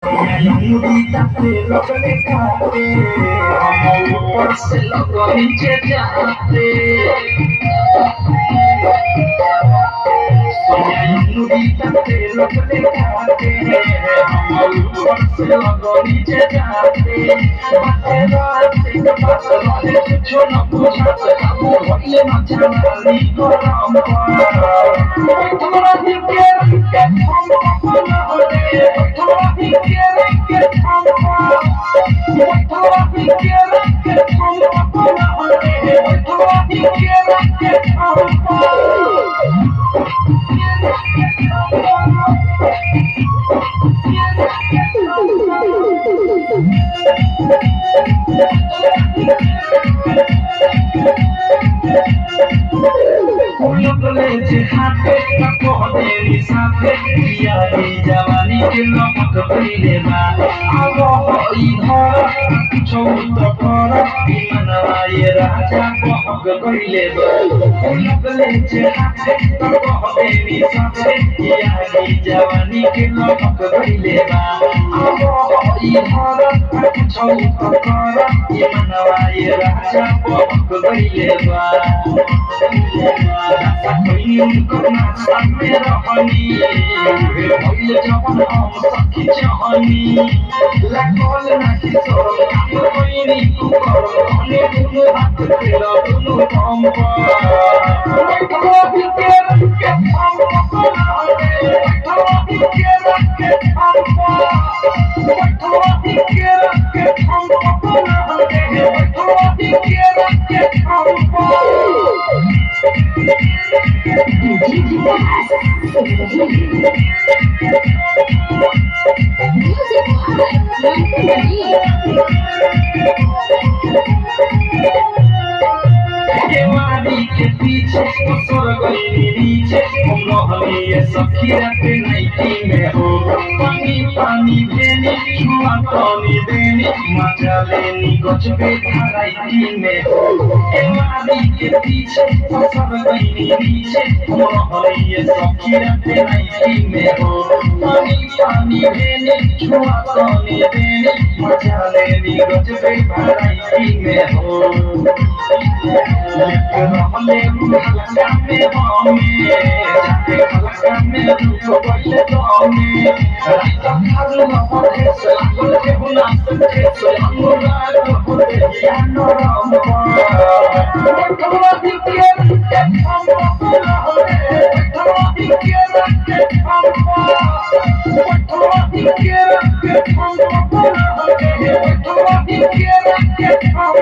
जाते लगने खाते हम ऊपर से लोग नीचे जाते जाते लगने खाते हम ऊपर से लोग नीचे जाते बातें रास्ते के पास वाले कुछ न पूछते हम वही न जानी गरम तुम्हारा दिल के हम अपना हो रे तुम्हारा दिल के जवानी के नमक पीले बा चौथ पर मनवा ये राजा बहक गईले जवानी के नमक गईले बा चौथ पर मनवा ये राजा बहक गईले बा सामने रहनी जवन हम सखी चाहनी लागल नाही सोरम काम कोइनी तू कर भने दुनु हाथ तेरा दुनु काम बैठो के हम अपना रे बैठो के बैठो के हम अपना रे बैठो केवाड़ी के पीछे ससुर गई नीचे हम रहली ये सखी रात नाइटी में हो पानी पानी देनी छुआ पानी देनी मजा लेनी गजबे धराई में हो केवाड़ी के पीछे ससुर गई नीचे हम रहली ये सखी रात नाइटी में हो पानी पानी देनी छुआ पानी देनी मजा लेनी गजबे धराई में हो रहले हल्का में हमें जाते हल्का में रुको पहले तो हमें राइता खालू न पड़े से लागल के बुना से हमरा को दे ज्ञान राम बैठवा दिल के हम अपना रे बैठवा दिल के बैठवा दिल के हम अपना रे बैठवा दिल के हम